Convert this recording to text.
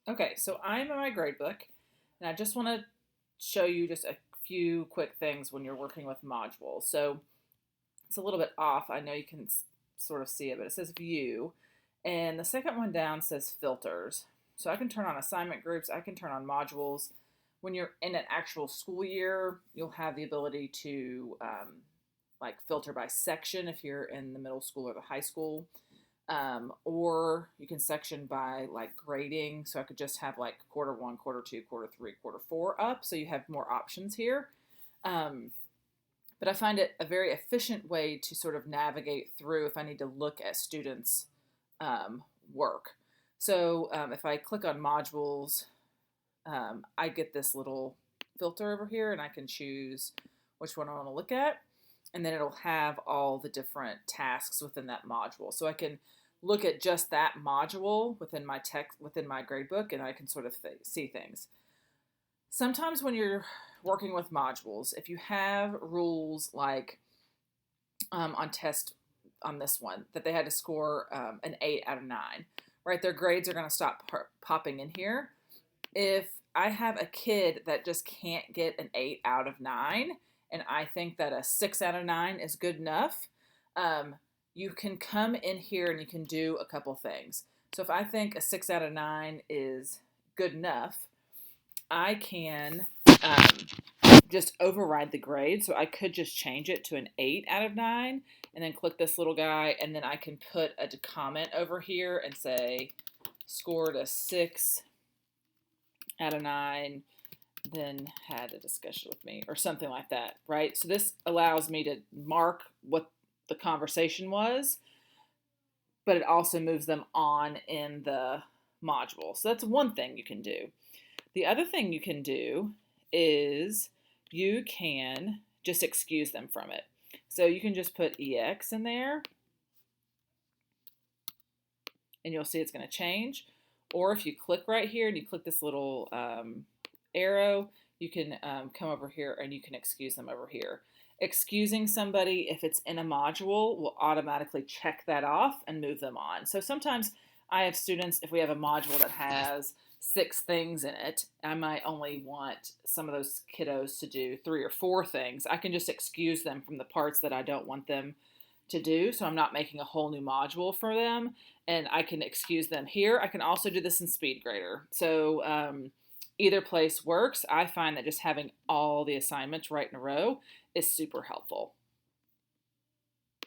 Okay, so I'm in my gradebook, and I just want to show you just a few quick things when you're working with modules. So it's a little bit off. I know you can sort of see it, but it says view, and the second one down says filters. So I can turn on assignment groups, I can turn on modules. When you're in an actual school year, you'll have the ability to like filter by section if you're in the middle school or the high school. Or you can section by like grading. So I could just have like quarter one, quarter two, quarter three, quarter four up. So you have more options here. Um, but I find it a very efficient way to sort of navigate through if I need to look at students' work. So if I click on modules, I get this little filter over here and I can choose which one I want to look at. And then it'll have all the different tasks within that module. So I can look at just that module within my text, within my gradebook, and I can sort of see things. Sometimes when you're working with modules, if you have rules like on test on this one that they had to score an 8 out of 9, right? Their grades are going to stop popping in here. If I have a kid that just can't get an 8 out of 9, and I think that a 6 out of 9 is good enough, you can come in here and you can do a couple things. So if I think a 6 out of 9 is good enough, I can just override the grade. So I could just change it to an 8 out of 9 and then click this little guy, and then I can put a comment over here and say scored a 6 out of 9, then had a discussion with me or something like that, right? So this allows me to mark what the conversation was, but it also moves them on in the module. So that's one thing you can do. The other thing you can do is you can just excuse them from it. So you can just put EX in there and you'll see it's going to change. Or if you click right here and you click this little arrow, you can come over here and you can excuse them over here. Excusing somebody, if it's in a module, will automatically check that off and move them on. So sometimes I have students, if we have a module that has 6 things in it, I might only want some of those kiddos to do 3 or 4 things. I can just excuse them from the parts that I don't want them to do, so I'm not making a whole new module for them, and I can excuse them here. I can also do this in SpeedGrader. So either place works. I find that just having all the assignments right in a row is super helpful.